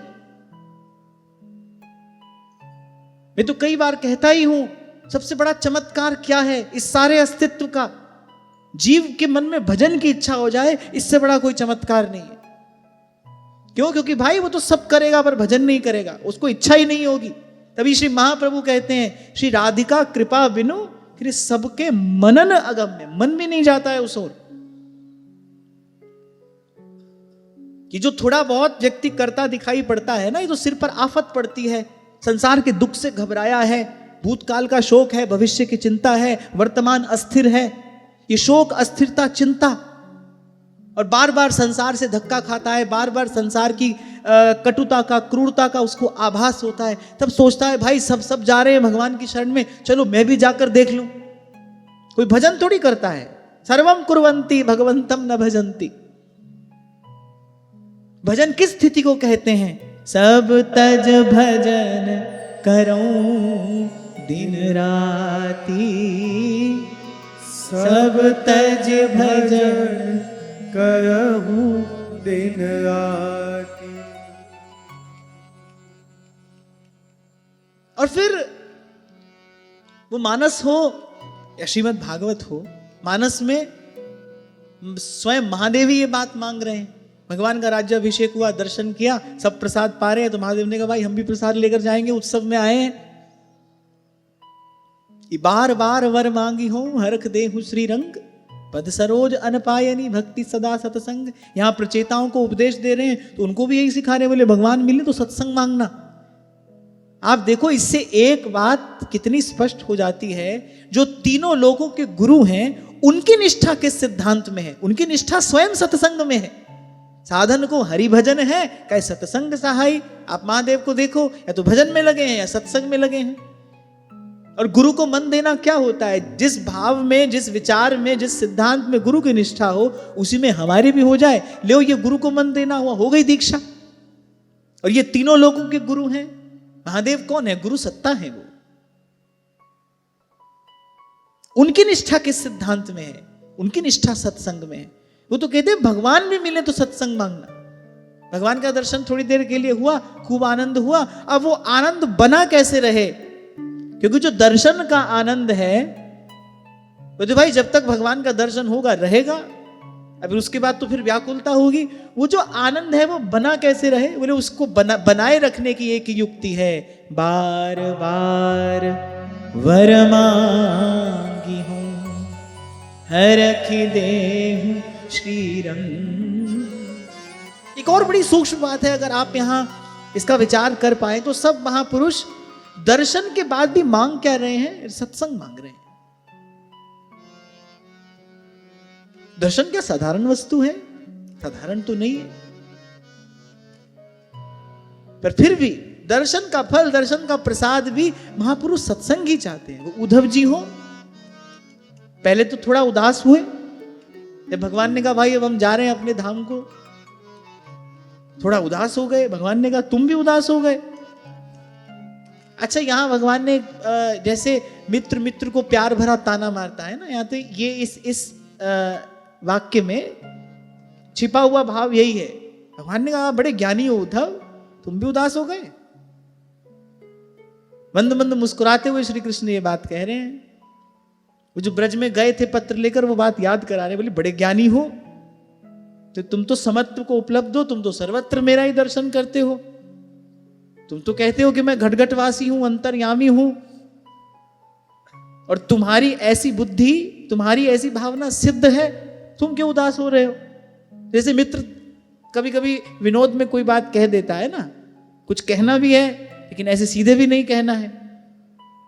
मैं तो कई बार कहता ही हूं, सबसे बड़ा चमत्कार क्या है इस सारे अस्तित्व का, जीव के मन में भजन की इच्छा हो जाए, इससे बड़ा कोई चमत्कार नहीं है। क्यों? क्योंकि भाई वो तो सब करेगा पर भजन नहीं करेगा, उसको इच्छा ही नहीं होगी। तभी श्री महाप्रभु कहते हैं, श्री राधिका कृपा बिनु फिर सबके मनन अगम्य, मन भी नहीं जाता है उस ओर। कि जो थोड़ा बहुत व्यक्ति करता दिखाई पड़ता है ना, ये तो सिर पर आफत पड़ती है, संसार के दुख से घबराया है, भूतकाल का शोक है, भविष्य की चिंता है, वर्तमान अस्थिर है। ये शोक, अस्थिरता, चिंता, और बार बार संसार से धक्का खाता है, बार बार संसार की कटुता का, क्रूरता का उसको आभास होता है। तब सोचता है भाई सब जा रहे हैं भगवान की शरण में, चलो मैं भी जाकर देख लूं। कोई भजन थोड़ी करता है, सर्वम कुर्वन्ति भगवंतम न भजन्ति। भजन किस स्थिति को कहते हैं? सब तज भजन करो दिन राती, सब तज भजन करहूं दिन राती। और फिर वो मानस हो या श्रीमद् भागवत हो, मानस में स्वयं महादेव ही ये बात मांग रहे हैं। भगवान का राज्याभिषेक हुआ, दर्शन किया, सब प्रसाद पा रहे हैं, तो महादेव ने कहा भाई हम भी प्रसाद लेकर जाएंगे, उत्सव में आए हैं। बार बार वर मांगी हो हरख देहु श्री रंग, पद सरोज अनपायनी भक्ति सदा सतसंग। यहां प्रचेताओं को उपदेश दे रहे हैं, तो उनको भी यही सिखा रहे हैं, बोले भगवान मिले तो सत्संग मांगना। आप देखो इससे एक बात कितनी स्पष्ट हो जाती है, जो तीनों लोगों के गुरु हैं उनकी निष्ठा किस सिद्धांत में है? उनकी निष्ठा स्वयं सत्संग में है। साधन को हरि भजन है, कहे सत्संग सहाय। आप महादेव को देखो, या तो भजन में लगे हैं या सत्संग में लगे हैं। और गुरु को मन देना क्या होता है? जिस भाव में, जिस विचार में, जिस सिद्धांत में गुरु की निष्ठा हो, उसी में हमारी भी हो जाए। लो ये गुरु को मन देना हुआ, हो गई दीक्षा। और ये तीनों लोगों के गुरु हैं। महादेव कौन है? गुरु सत्ता है वो। उनकी निष्ठा किस सिद्धांत में है? उनकी निष्ठा सत्संग में है। वो तो कहते हैं भगवान भी मिले तो सत्संग मांगना। भगवान का दर्शन थोड़ी देर के लिए हुआ, खूब आनंद हुआ, अब वो आनंद बना कैसे रहे? क्योंकि जो दर्शन का आनंद है वो तो भाई जब तक भगवान का दर्शन होगा रहेगा, अब उसके बाद तो फिर व्याकुलता होगी। वो जो आनंद है वो बना कैसे रहे? बोले उसको बनाए रखने की एक युक्ति है, बार बार वर मांगी हूं हरख देहु श्री रंग। एक और बड़ी सूक्ष्म बात है, अगर आप यहां इसका विचार कर पाए तो सब महापुरुष दर्शन के बाद भी मांग क्या रहे हैं? सत्संग मांग रहे हैं। दर्शन क्या साधारण वस्तु है? साधारण तो नहीं है, पर फिर भी दर्शन का फल, दर्शन का प्रसाद भी महापुरुष सत्संग ही चाहते हैं। वो उद्धव जी हो, पहले तो थोड़ा उदास हुए जब भगवान ने कहा भाई अब हम जा रहे हैं अपने धाम को, थोड़ा उदास हो गए। भगवान ने कहा तुम भी उदास हो गए। अच्छा, यहां भगवान ने जैसे मित्र मित्र को प्यार भरा ताना मारता है ना, यहां तो ये इस वाक्य में छिपा हुआ भाव यही है। भगवान ने कहा बड़े ज्ञानी हो उद्धव, तुम भी उदास हो गए। मंद मंद मुस्कुराते हुए श्री कृष्ण ये बात कह रहे हैं। वो जो ब्रज में गए थे पत्र लेकर, वो बात याद करा रहे, बोले बड़े ज्ञानी हो, तो तुम तो समत्व को उपलब्ध हो, तुम तो सर्वत्र मेरा ही दर्शन करते हो, तुम तो कहते हो कि मैं घटघटवासी हूं, अंतर्यामी हूं, और तुम्हारी ऐसी बुद्धि, तुम्हारी ऐसी भावना सिद्ध है, तुम क्यों उदास हो रहे हो? जैसे मित्र कभी कभी विनोद में कोई बात कह देता है ना, कुछ कहना भी है लेकिन ऐसे सीधे भी नहीं कहना है,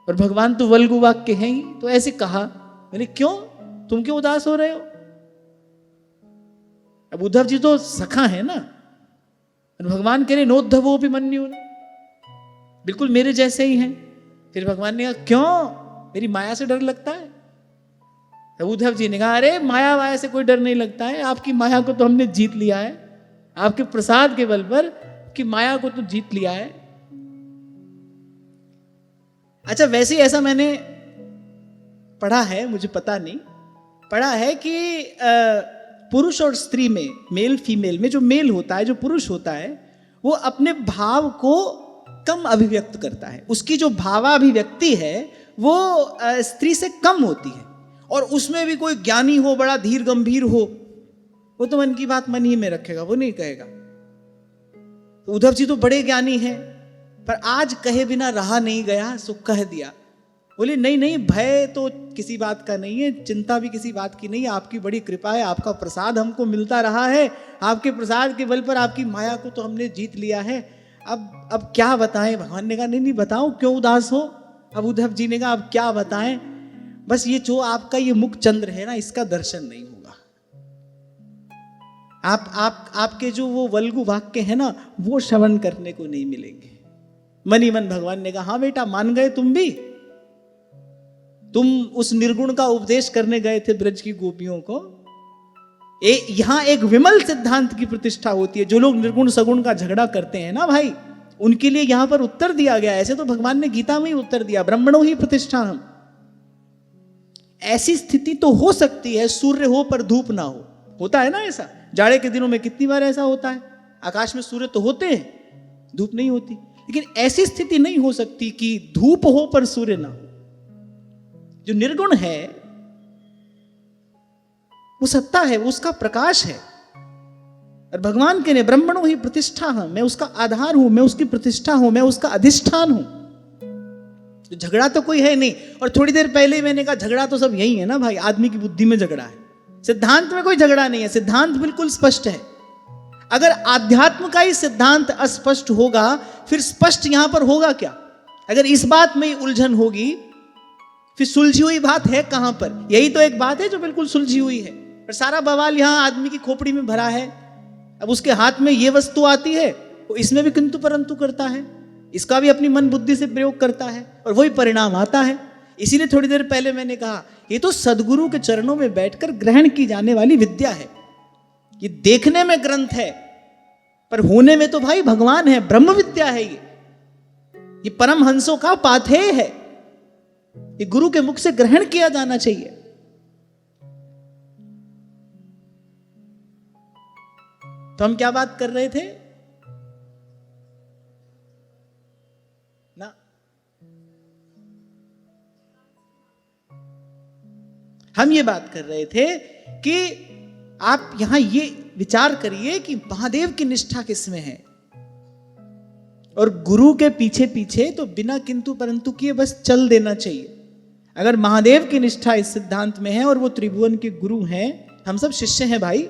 और भगवान तो वल्गु वाक्य है ही, तो ऐसे कहा, मैंने क्यों, तुम क्यों उदास हो रहे हो? अब उद्धव जी तो सखा है ना, भगवान कह रहे नोद्धवो भी मन्यु, बिल्कुल मेरे जैसे ही हैं। फिर भगवान ने कहा क्यों, मेरी माया से डर लगता है? तो उद्धव जी ने कहा अरे माया से कोई डर नहीं लगता है, आपकी माया को तो हमने जीत लिया है, आपके प्रसाद के बल पर कि माया को तो जीत लिया है। अच्छा, वैसे ऐसा मैंने पढ़ा है, मुझे पता नहीं, पढ़ा है कि पुरुष और स्त्री में, मेल फीमेल में, जो मेल होता है, जो पुरुष होता है, वो अपने भाव को कम अभिव्यक्त करता है। उसकी जो भावाभिव्यक्ति है वो स्त्री से कम होती है, और उसमें भी कोई ज्ञानी हो, बड़ा धीर गंभीर हो, वो तो मन की बात मन ही में रखेगा, वो नहीं कहेगा। तो उद्धव जी तो बड़े ज्ञानी हैं, पर आज कहे बिना रहा नहीं गया, सो कह दिया। बोले नहीं नहीं, भय तो किसी बात का नहीं है, चिंता भी किसी बात की नहीं है, आपकी बड़ी कृपा है, आपका प्रसाद हमको मिलता रहा है, आपके प्रसाद के बल पर आपकी माया को तो हमने जीत लिया है। अब क्या बताएं। भगवान ने कहा नहीं नहीं बताओ, क्यों उदास हो। अब उद्धव जी ने कहा अब क्या बताएं, बस ये जो आपका ये मुख चंद्र है ना, इसका दर्शन नहीं होगा। आपके जो वो वल्गु वाक्य है ना, वो श्रवण करने को नहीं मिलेंगे। मन ही मन भगवान ने कहा हाँ बेटा, मान गए तुम भी। तुम उस निर्गुण का उपदेश करने गए थे ब्रज की गोपियों को। यहां एक विमल सिद्धांत की प्रतिष्ठा होती है। जो लोग निर्गुण सगुण का झगड़ा करते हैं ना भाई, उनके लिए यहां पर उत्तर दिया गया। ऐसे तो भगवान ने गीता में ही उत्तर दिया, ब्रह्मणो ही प्रतिष्ठा हम। ऐसी स्थिति तो हो सकती है सूर्य हो पर धूप ना हो। होता है ना ऐसा, जाड़े के दिनों में कितनी बार ऐसा होता है, आकाश में सूर्य तो होते हैं, धूप नहीं होती। लेकिन ऐसी स्थिति नहीं हो सकती कि धूप हो पर सूर्य ना हो। जो निर्गुण है वो सत्ता है, वो उसका प्रकाश है। और भगवान के ने ब्रह्मणो ही प्रतिष्ठा हम, मैं उसका आधार हूं, मैं उसकी प्रतिष्ठा हूं, मैं उसका अधिष्ठान हूं। तो झगड़ा तो कोई है नहीं। और थोड़ी देर पहले मैंने कहा झगड़ा तो सब यही है ना भाई, आदमी की बुद्धि में झगड़ा है, सिद्धांत में कोई झगड़ा नहीं है। सिद्धांत बिल्कुल स्पष्ट है। अगर आध्यात्म का ही सिद्धांत अस्पष्ट होगा, फिर स्पष्ट यहां पर होगा क्या। अगर इस बात में उलझन होगी, फिर सुलझी हुई बात है कहां पर। यही तो एक बात है जो बिल्कुल सुलझी हुई है, पर सारा बवाल यहां आदमी की खोपड़ी में भरा है। अब उसके हाथ में ये वस्तु आती है, वो इसमें भी किंतु परंतु करता है, इसका भी अपनी मन बुद्धि से प्रयोग करता है, और वही परिणाम आता है। इसीलिए थोड़ी देर पहले मैंने कहा ये तो सदगुरु के चरणों में बैठकर ग्रहण की जाने वाली विद्या है। ये देखने में ग्रंथ है, पर होने में तो भाई भगवान है, ब्रह्म विद्या है। ये परम हंसों का पाथेय है। ये गुरु के मुख से ग्रहण किया जाना चाहिए। तो हम क्या बात कर रहे थे ना, हम ये बात कर रहे थे कि आप यहां ये विचार करिए कि महादेव की निष्ठा किसमें है, और गुरु के पीछे पीछे तो बिना किंतु परंतु किए बस चल देना चाहिए। अगर महादेव की निष्ठा इस सिद्धांत में है और वो त्रिभुवन के गुरु हैं, हम सब शिष्य हैं भाई,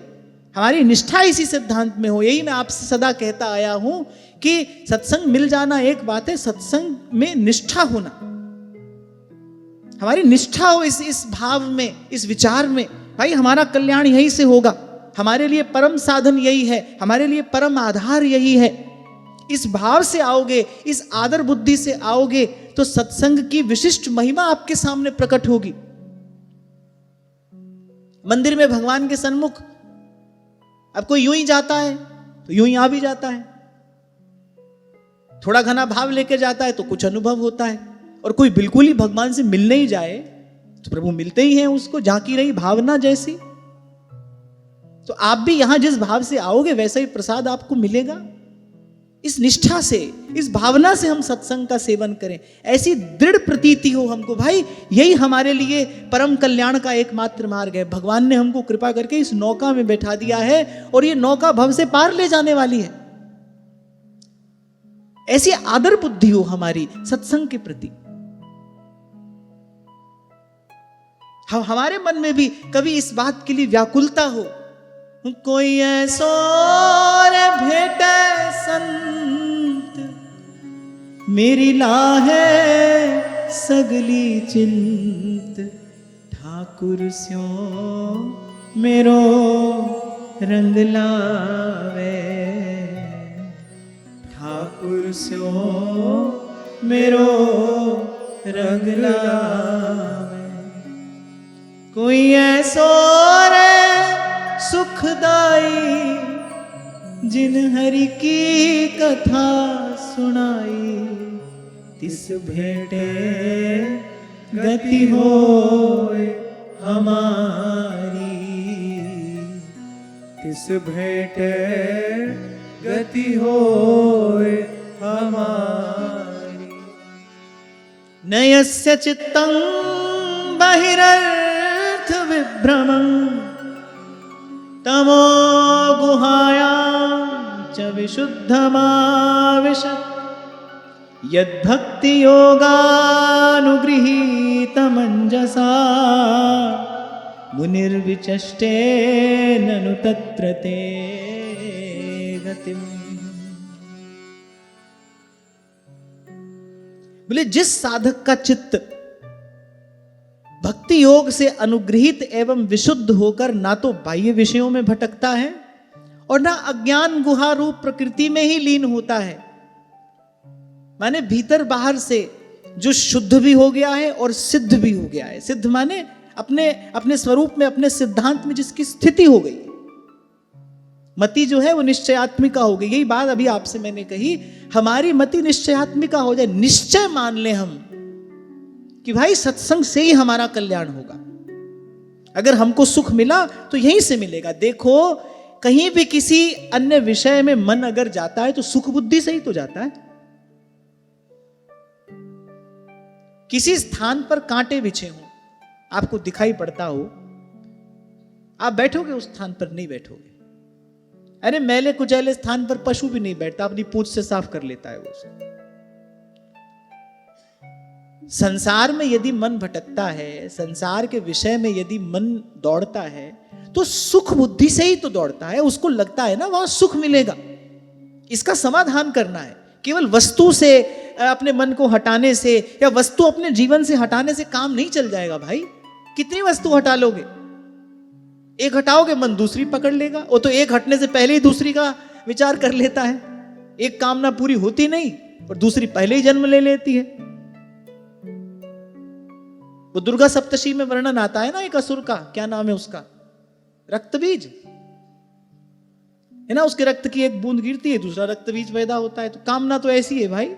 हमारी निष्ठा इसी सिद्धांत में हो। यही मैं आपसे सदा कहता आया हूं कि सत्संग मिल जाना एक बात है, सत्संग में निष्ठा होना, हमारी निष्ठा हो इस भाव में, इस विचार में, भाई हमारा कल्याण यही से होगा, हमारे लिए परम साधन यही है, हमारे लिए परम आधार यही है। इस भाव से आओगे, इस आदर बुद्धि से आओगे, तो सत्संग की विशिष्ट महिमा आपके सामने प्रकट होगी। मंदिर में भगवान के सन्मुख अब कोई यूं ही जाता है तो यूं ही आ भी जाता है, थोड़ा घना भाव लेके जाता है तो कुछ अनुभव होता है, और कोई बिल्कुल ही भगवान से मिलने ही जाए तो प्रभु मिलते ही हैं उसको, झांकी रही भावना जैसी। तो आप भी यहां जिस भाव से आओगे वैसा ही प्रसाद आपको मिलेगा। इस निष्ठा से, इस भावना से हम सत्संग का सेवन करें, ऐसी दृढ़ प्रतीति हो हमको, भाई यही हमारे लिए परम कल्याण का एकमात्र मार्ग है। भगवान ने हमको कृपा करके इस नौका में बैठा दिया है, और ये नौका भव से पार ले जाने वाली है। ऐसी आदर बुद्धि हो हमारी सत्संग के प्रति। हमारे मन में भी कभी इस बात के लिए व्याकुलता हो, कोई ऐसो भेटे संत मेरी लाहे सगली चिंत, ठाकुर स्यो मेरो रंग लावे, ठाकुर स्यो मेरो रंग लावे। कोई ऐसो रे सुखदाई जिन हरि की कथा सुनाई, तिस भेटे गति होए हमारी, तिस भेटे गति होए हमारी। नयस्य चित्तं बहिरर्थ विभ्रमं, तमो गुहायां च च विशुद्धमाविशत् यद्भक्ति योगानुगृहीतमञ्जसा मुनिर्विचष्टे ननु तत्र ते गतिम्। बोले जिस साधक का चित्त भक्ति योग से अनुग्रहित एवं विशुद्ध होकर ना तो बाह्य विषयों में भटकता है और ना अज्ञान गुहा रूप प्रकृति में ही लीन होता है, माने भीतर बाहर से जो शुद्ध भी हो गया है और सिद्ध भी हो गया है। सिद्ध माने अपने अपने स्वरूप में, अपने सिद्धांत में जिसकी स्थिति हो गई, मति जो है वो निश्चयात्मिका हो गई। यही बात अभी आपसे मैंने कही, हमारी मति निश्चयात्मिका हो जाए, निश्चय मान ले हम कि भाई सत्संग से ही हमारा कल्याण होगा। अगर हमको सुख मिला तो यहीं से मिलेगा। देखो कहीं भी किसी अन्य विषय में मन अगर जाता है तो सुख बुद्धि से ही तो जाता है। किसी स्थान पर कांटे बिछे हों, आपको दिखाई पड़ता हो, आप बैठोगे उस स्थान पर? नहीं बैठोगे। अरे मैले कुचैले स्थान पर पशु भी नहीं बैठता, अपनी पूंछ से साफ कर लेता है वो उसे। संसार में यदि मन भटकता है, संसार के विषय में यदि मन दौड़ता है तो सुख बुद्धि से ही तो दौड़ता है। उसको लगता है ना वहां सुख मिलेगा। इसका समाधान करना है। केवल वस्तु से, अपने मन को हटाने से या वस्तु अपने जीवन से हटाने से काम नहीं चल जाएगा भाई। कितनी वस्तु हटा लोगे? एक हटाओगे मन दूसरी पकड़ लेगा। वो तो एक हटने से पहले ही दूसरी का विचार कर लेता है। एक कामना पूरी होती नहीं और दूसरी पहले ही जन्म ले लेती है। वो दुर्गा सप्तशी में वर्णन आता है ना एक असुर का, क्या नाम है उसका? रक्तबीज है ना। उसके रक्त की एक बूंद गिरती है, दूसरा रक्तबीज पैदा होता है। तो कामना तो ऐसी है भाई।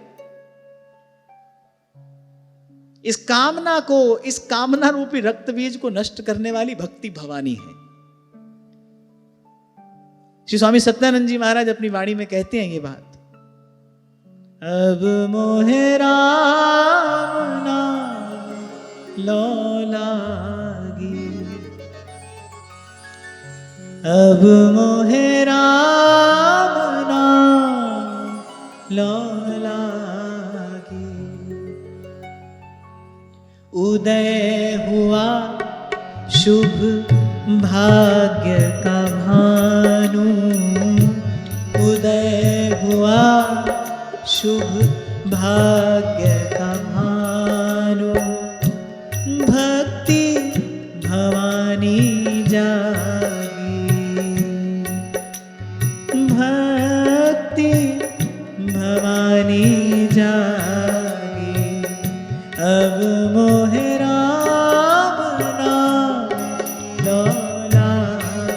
इस कामना को, इस कामना रूपी रक्तबीज को नष्ट करने वाली भक्ति भवानी है। श्री स्वामी सत्यानंद जी महाराज अपनी वाणी में कहते हैं ये बात, अब मोहे राम नाम लो लागी, अब मोहे राम नाम लो लागी, उदय हुआ शुभ भाग्य का भानु, उदय हुआ शुभ भाग्य का भानु, भक्ति भवानी जागी, भक्ति भवानी जागी, अब मोहे राम नाम लो लागी,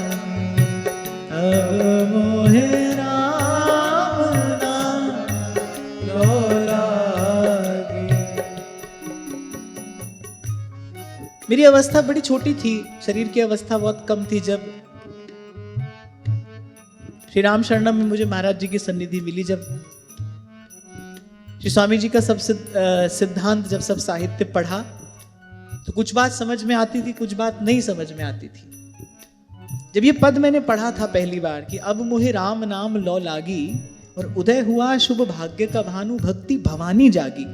अब मोहे राम नाम लो लागी। मेरी अवस्था बड़ी छोटी थी, शरीर की अवस्था बहुत कम थी जब श्री राम शरणम में मुझे महाराज जी की सन्निधि मिली। जब श्री स्वामी जी का सब सिद्धांत, जब सब साहित्य पढ़ा तो कुछ बात समझ में आती थी, कुछ बात नहीं समझ में आती थी। जब ये पद मैंने पढ़ा था पहली बार कि अब मोहे राम नाम लो लागी और उदय हुआ शुभ भाग्य का भानु, भक्ति भवानी जागी,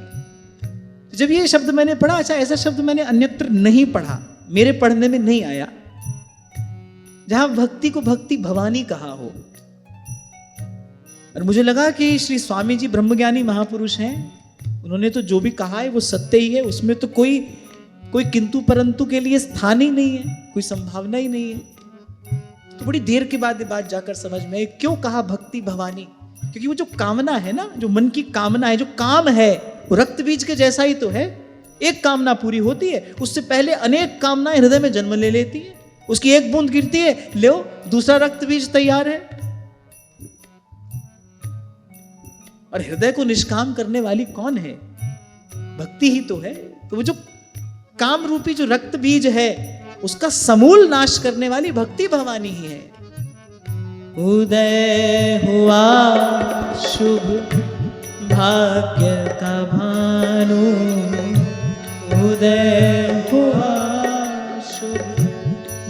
जब ये शब्द मैंने पढ़ा, अच्छा ऐसा शब्द मैंने अन्यत्र नहीं पढ़ा, मेरे पढ़ने में नहीं आया जहां भक्ति को भक्ति भवानी कहा हो। और मुझे लगा कि श्री स्वामी जी ब्रह्मज्ञानी महापुरुष हैं, उन्होंने तो जो भी कहा है वो सत्य ही है, उसमें तो कोई किंतु परंतु के लिए स्थान ही नहीं है, कोई संभावना ही नहीं है। तो बड़ी देर के बाद ये बात जाकर समझ में आई, क्यों कहा भक्ति भवानी? क्योंकि वो जो कामना है ना, जो मन की कामना है, जो काम है, वो रक्त बीज के जैसा ही तो है। एक कामना पूरी होती है, उससे पहले अनेक कामनाएं हृदय में जन्म ले लेती है। उसकी एक बूंद गिरती है, लो दूसरा रक्त बीज तैयार है। और हृदय को निष्काम करने वाली कौन है? भक्ति ही तो है। तो वो जो काम रूपी जो रक्त बीज है, उसका समूल नाश करने वाली भक्ति भवानी ही है। उदय हुआ शुभ भाग्य का भानु, उदय हुआ शुभ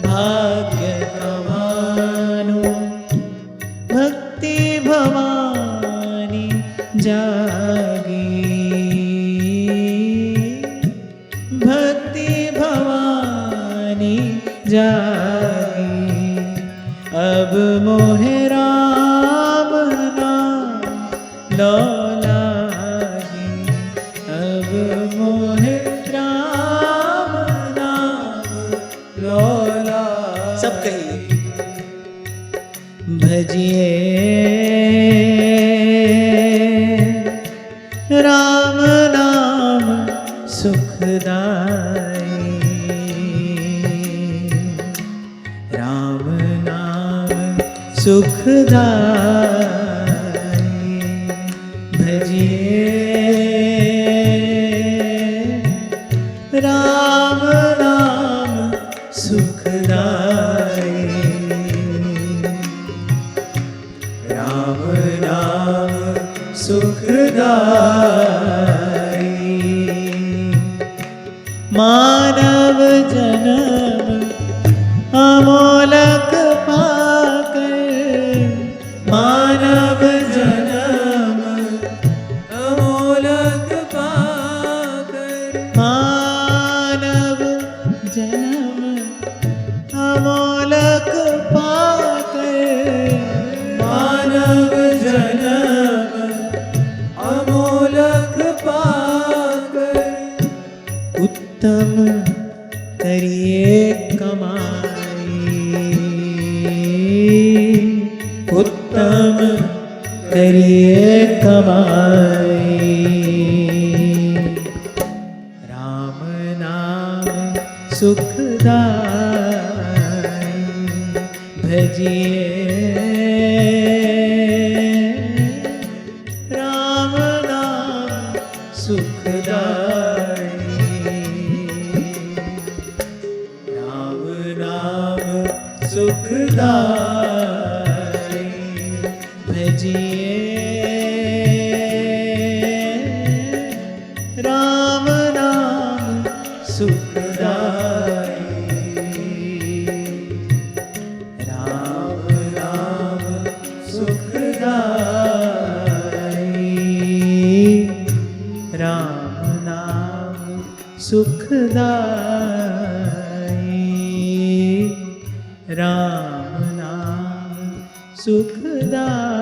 भाग्य का भानु, भक्ति भवानी जागी, अब मोहे राम नाम लो लागी, अब मोहे राम नाम लो लागी। सब कहिए। भजिए राम नाम सुखदाई, राम नाम सुखदाई। भजिए राम नाम सुखदाई, राम नाम सुखदाई। मानव जन्म अमोलक पाकर, मानव जन्म अमोलक पाकर, मानव जन्म अमोलक पाकर, मानव जन्म अमोलक पाकर। उत्तम करिए कमाई, उत्तम करिए कमाई। राम नाम सुखदाई, भजिए राम नाम सुखदाई, राम नाम सुखदाई। भजिए राम नाम सुखदाई, राम नाम सुखदाई, राम नाम सुखदाई, राम नाम सुखदाई।